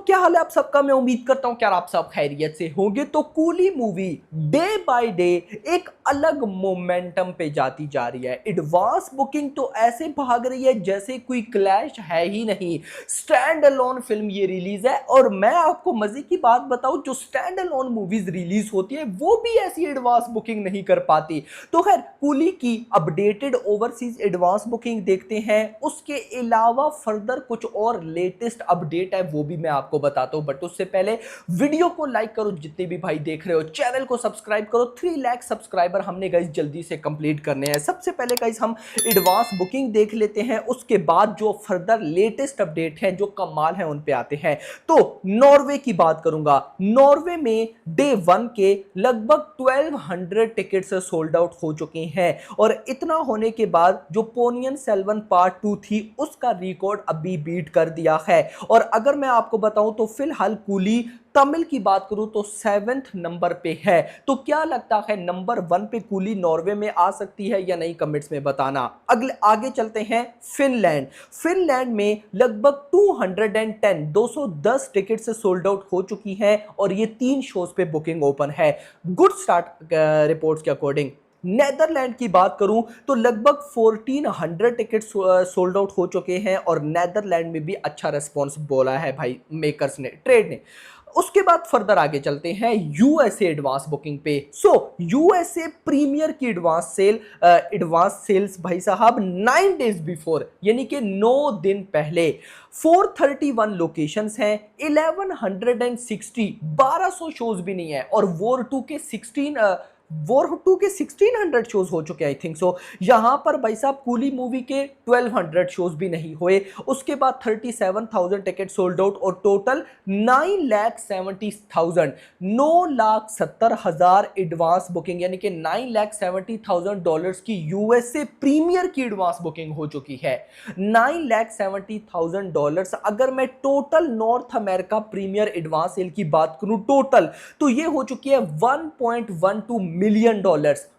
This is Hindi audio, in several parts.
क्या हाल है आप सबका। मैं उम्मीद करता हूं कि यार आप सब खैरियत से होंगे। तो coolie movie day by day एक अलग मोमेंटम पे जाती जा रही है। एडवांस बुकिंग तो ऐसे भाग रही है जैसे कोई क्लैश है ही नहीं। स्टैंड अलोन फिल्म ये रिलीज है और मैं आपको मजे की बात बताऊं, जो स्टैंड अलोन मूवीज रिलीज होती है वो भी ऐसी एडवांस बुकिंग नहीं कर पाती। तो खैर कूली की अपडेटेड ओवरसीज एडवांस बुकिंग देखते हैं, उसके अलावा फर्दर कुछ और लेटेस्ट अपडेट है वो भी मैं आपको बताता हूं। बट उससे पहले वीडियो को लाइक करो, जितने भी भाई देख रहे हो चैनल को सब्सक्राइब करो। 3 लाख सब्सक्राइबर हमने गाइस जल्दी से कंप्लीट करने हैं। सबसे पहले गाइस हम एडवांस बुकिंग देख लेते हैं, उसके बाद जो फर्दर लेटेस्ट अपडेट है जो कमाल है उन पे आते हैं। तो नॉर्वे की बात करूंगा। नॉर्वे में डे 1 के लगभग 1200 टिकट्स सोल्ड आउट हो चुके हैं और इतना होने के बाद जो पोनियन सेल्वन पार्ट 2 थी उसका रिकॉर्ड अभी बीट कर दिया है। और अगर मैं आपको बताऊं तो फिलहाल कूली तमिल की बात करूं तो 7th नंबर पे है। तो क्या लगता है नंबर 1 पे कूली नॉर्वे में आ सकती है या नहीं, कमेंट्स में बताना। अगले आगे चलते हैं फिनलैंड। फिनलैंड में लगभग 210 टिकट से सोल्ड आउट हो चुकी है और ये 3 शोज पे बुकिंग ओपन है गुड स्टार्ट रिपोर्ट्स के अकॉर्डिंग। नेदरलैंड की बात करूं तो लगभग 1400 टिकट सोल्ड आउट हो चुके हैं और नेदरलैंड में भी अच्छा रिस्पॉन्स बोला है भाई मेकर्स ने, ट्रेड ने। उसके बाद फर्दर आगे चलते हैं यूएसए एडवांस बुकिंग पे। सो यूएसए प्रीमियर की एडवांस सेल्स भाई साहब 9 डेज बिफोर यानी कि 9 दिन पहले 431 लोकेशंस हैं, 1260 शोज भी नहीं है और वॉर 2 के 1600 शोज हो चुके हैं आई थिंक सो। यहां पर भाई साहब कूली मूवी के 1200 शोज भी नहीं हुए। उसके बाद 37,000 टिकट सोल्ड आउट और टोटल 9,70,000 9,70,000 एडवांस बुकिंग यानी कि $9,70,000 की यूएसए प्रीमियर की एडवांस बुकिंग हो चुकी है। $9,70,000 अगर मैं total North America premiere advance sale की बात करूं टोटल, तो ये हो चुकी है $1.12 मिलियन।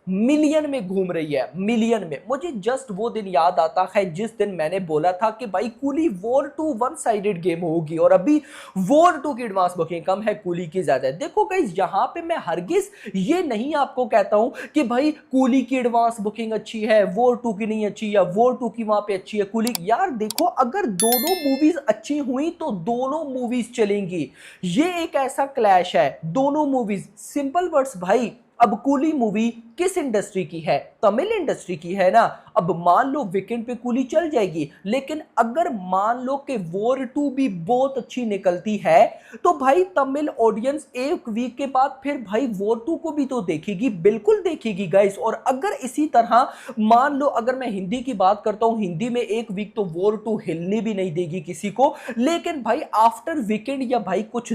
मिलियन में घूम रही है, मिलियन में। मुझे जस्ट वो दिन याद आता है जिस दिन मैंने बोला था कि भाई coolie war 2 one sided game होगी और अभी वॉर 2 की एडवांस बुकिंग कम है, कूली की ज्यादा है। देखो गाइस यहां पे मैं हरगिज ये नहीं आपको कहता हूं कि भाई कूली की एडवांस बुकिंग अच्छी है वॉर 2 की नहीं अच्छी या वॉर 2 की वहां पे अच्छी है कूली। यार देखो अगर दोनों मूवीज अच्छी हुई तो दोनों मूवीज चलेंगी। ये एक ऐसा क्लैश है, दोनों मूवीज। सिंपल वर्ड्स भाई, अब कूली मूवी किस इंडस्ट्री की है? तमिल इंडस्ट्री की है ना। अब मान लो वीकेंड पे कूली चल जाएगी, लेकिन अगर मान लो कि वॉर 2 भी बहुत अच्छी निकलती है तो भाई तमिल ऑडियंस एक वीक के बाद फिर भाई वॉर 2 को भी तो देखेगी, बिल्कुल देखेगी गाइस। और अगर इसी तरह मान लो अगर मैं हिंदी की बात करता हूं, हिंदी में एक वीक तो वॉर 2 हिलने भी नहीं देगी किसी को, लेकिन भाई आफ्टर वीकेंड या भाई कुछ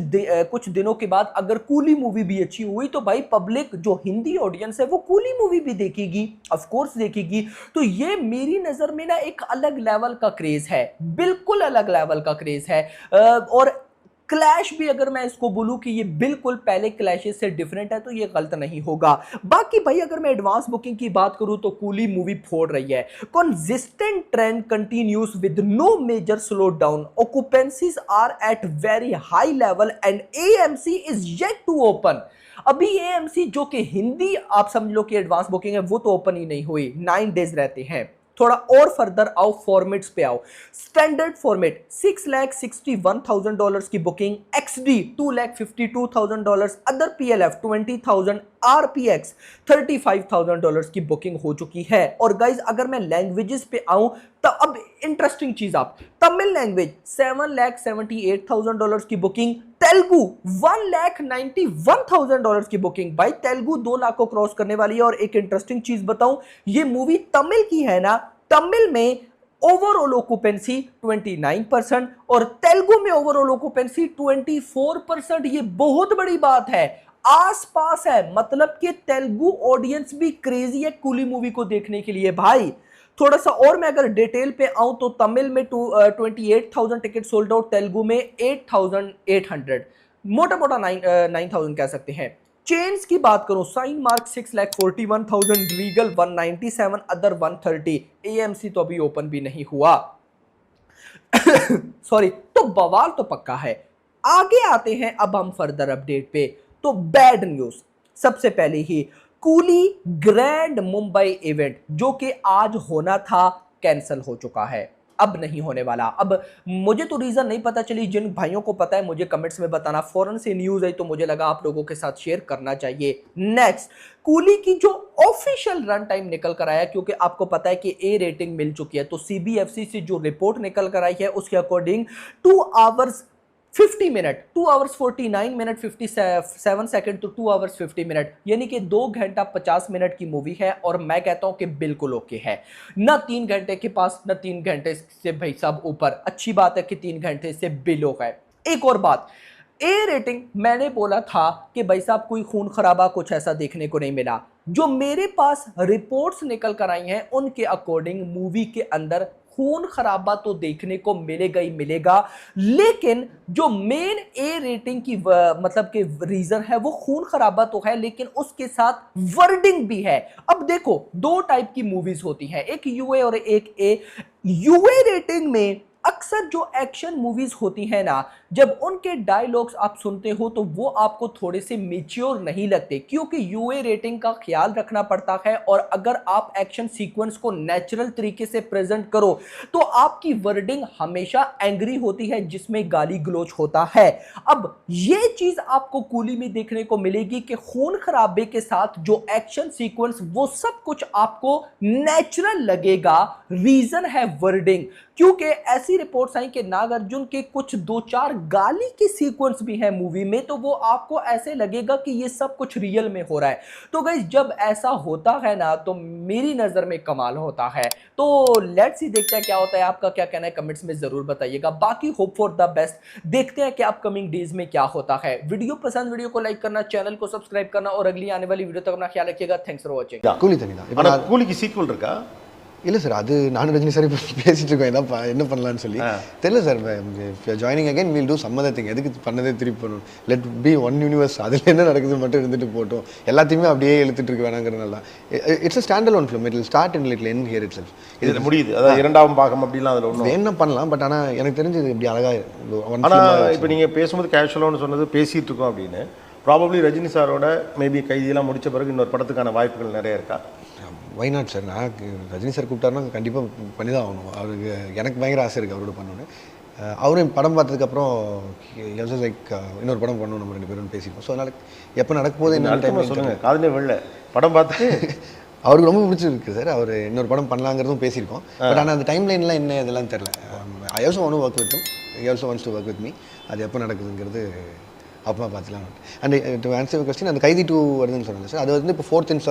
दिनों के बाद अगर कूली मूवी भी अच्छी हुई तो भाई पब्लिक जो हिंदी ऑडियंस है वो कूली मूवी भी देखेगी, ऑफ कोर्स देखेगी। तो ये मेरी नजर में ना एक अलग लेवल का क्रेज है, बिल्कुल अलग लेवल का क्रेज है। और क्लैश भी अगर मैं इसको बोलूं कि ये बिल्कुल पहले क्लैशेस से डिफरेंट है तो ये गलत नहीं होगा। बाकी भाई अगर मैं एडवांस बुकिंग की बात करूं तो कूली मूवी फोड़ रही है। Consistent trend continues with no major slow down, occupancies are at very high level and AMC is yet to open. अभी एएमसी जो कि हिंदी आप समझ लो कि एडवांस बुकिंग है वो तो ओपन ही नहीं हुई, 9 डेज रहते हैं। थोड़ा और फर्दर आओ, फॉर्मेट्स पे आओ। स्टैंडर्ड फॉर्मेट $661,000 की booking, XD $252,000, other PLF 20,000, RPX $35,000 की बुकिंग हो चुकी है। और गाइज अगर मैं लैंग्वेजेस पे आऊं तो अब इंटरेस्टिंग चीज, आप तमिल लैंग्वेज $778,000 की बुकिंग, तेलुगु $191,000 की बुकिंग। भाई तेलुगु 2 लाख को क्रॉस करने वाली है। और एक इंटरेस्टिंग चीज बताऊं, ये मूवी तमिल की है ना, तमिल में ओवरऑल ऑक्यूपेंसी 29% और तेलुगु में ओवरऑल ऑक्यूपेंसी 24%। ये बहुत बड़ी बात है, आसपास है। मतलब कि तेलुगु ऑडियंस भी क्रेजी है कूली मूवी को देखने के लिए भाई। थोड़ा सा और मैं अगर डिटेल पे आऊं तो तमिल में 28,000 टिकट सोल्ड आउट, तेलुगु में 8,800, मोटा मोटा 9,000 कह सकते हैं। चेन्स की बात करूं, Cinemark 6,41,000, Regal 197, other 130, AMC तो अभी ओपन भी नहीं हुआ। सॉरी, तो बवाल तो पक्का है। आगे आते हैं अब हम फर्दर अपडेट पे। तो बैड न्यूज सबसे पहले ही, कूली ग्रैंड मुंबई इवेंट जो कि आज होना था कैंसिल हो चुका है, अब नहीं होने वाला। अब मुझे तो रीजन नहीं पता चली, जिन भाइयों को पता है मुझे कमेंट्स में बताना। फौरन से न्यूज आई तो मुझे लगा आप लोगों के साथ शेयर करना चाहिए। नेक्स्ट, कूली की जो ऑफिशियल रन टाइम निकल कर आया, क्योंकि आपको पता है कि ए रेटिंग मिल चुकी है, तो सीबीएफसी से जो रिपोर्ट निकल कर आई है उसके according 2 hours 50 minute, 2 hours 49 minute 57 second, तो 2 आवर्स 50 मिनट, यानी कि 2 घंटा 50 मिनट की मूवी है। और मैं कहता हूं कि बिल्कुल ओके है, ना 3 घंटे के पास, ना 3 घंटे से भाई साहब ऊपर। अच्छी बात है कि 3 घंटे से बिलो है। एक और बात, ए रेटिंग मैंने बोला था कि भाई साहब कोई खून खराबा कुछ ऐसा देखने को नहीं मिला। जो मेरे पास रिपोर्ट्स निकल कर आई हैं उनके अकॉर्डिंग मूवी के अंदर खून खराबा तो देखने को मिलेगा ही मिलेगा, लेकिन जो मेन ए रेटिंग की मतलब के रीजन है वो खून खराबा तो है, लेकिन उसके साथ वर्डिंग भी है। अब देखो, दो टाइप की मूवीज होती हैं, एक यूए और एक ए। यूए रेटिंग में अक्सर जो एक्शन मूवीज होती है ना, जब उनके डायलॉग्स आप सुनते हो तो वो आपको थोड़े से मेच्योर नहीं लगते, क्योंकि यूए रेटिंग का ख्याल रखना पड़ता है। और अगर आप एक्शन सीक्वेंस को नेचुरल तरीके से प्रेजेंट करो तो आपकी वर्डिंग हमेशा एंग्री होती है, जिसमें गाली गलौज होता है। अब ये चीज आपको कूली में देखने को मिलेगी कि खून खराबे के साथ जो एक्शन सीक्वेंस वो सब कुछ आपको नेचुरल लगेगा। रीजन है वर्डिंग, क्योंकि ऐसी रिपोर्ट्स आई कि नागार्जुन के कुछ 2-4 गाली के सीक्वेंस भी हैं मूवी में, तो वो आपको ऐसे लगेगा कि ये सब कुछ रियल में हो रहा है। तो गाइस, जब ऐसा होता है ना तो मेरी नजर में कमाल होता है। तो लेट्स सी, देखते हैं क्या होता है। आपका क्या कहना है कमेंट्स में जरूर बताइएगा। बाकी होप फॉर द बेस्ट, देखते हैं कि अपकमिंग डेज में क्या होता है। वीडियो पसंद, वीडियो को लाइक करना, चैनल को सब्सक्राइब करना और अगली आने वाली वीडियो तक अपना ख्याल रखिएगा। Thanks for watching. கூலி தனி தான். இப்போ ஆனா நான் கூலிக்கு சீக்வல் இருக்கா? இல்லை சார், அது நானும் ரஜினி சார் இப்போ பேசிட்டு இருக்கோம் என்ன பண்ணலான்னு சொல்லி. தெரியல sir, joining again will do some other thing. எதுக்கு பண்ணதே திருப்பி பண்ணணும், லெட் பி ஒன் யூனிவர்ஸ், அதில் என்ன நடக்குது மட்டும் இருந்துட்டு போட்டோம், எல்லாத்தையுமே அப்படியே இழுத்துட்டு இருக்க வேணாங்கிறனால it's a stand alone film. It will start in little end here itself. இதில் முடியுது, அதாவது இரண்டாம் பாகம் அப்படிலாம் அதில் ஒன்றும் என்ன பண்ணலாம், பட் ஆனால் எனக்கு தெரிஞ்சு இது இப்படி அழகாக. ஆனால் இப்போ நீங்கள் பேசும்போது கேஷுவலானு சொன்னது பேசிகிட்டு இருக்கோம் அப்படின்னு, ப்ராபப்ளி ரஜினி சாரோட மேபி கைதியெல்லாம் முடித்த பிறகு இன்னொரு படத்துக்கான வாய்ப்புகள் நிறைய இருக்கா? வை நாட் சார், நான் ரஜினி சார் கூப்பிட்டாருன்னா கண்டிப்பாக பண்ணி தான் ஆகணும். அவருக்கு எனக்கு பயங்கர ஆசை இருக்குது அவரோட பண்ணணுன்னு. அவரும் படம் பார்த்ததுக்கப்புறம் லைக் இன்னொரு படம் பண்ணணும் நம்ம 2 பேரும் பேசிப்போம். ஸோ அதனால் எப்போ நடக்க போது என்ன டைம் சொல்லுங்கள், காதலே வெளில படம் பார்த்துட்டு அவருக்கு ரொம்ப பிடிச்சிருக்கு சார். அவர் இன்னொரு படம் பண்ணலாங்கிறதும் பேசியிருக்கோம். பட் ஆனால் அந்த டைம் லைன்லாம் என்ன இதெல்லாம் தெரில. I also want to work with him, he also wants to work with me. அது எப்போ நடக்குதுங்கிறது அப்புறமா பார்த்துலாம். And to answer your question, அந்த கைதி 2 வருதுன்னு சொன்னாங்க சார். அது வந்து இப்போ 4th இன்ஸ்டால்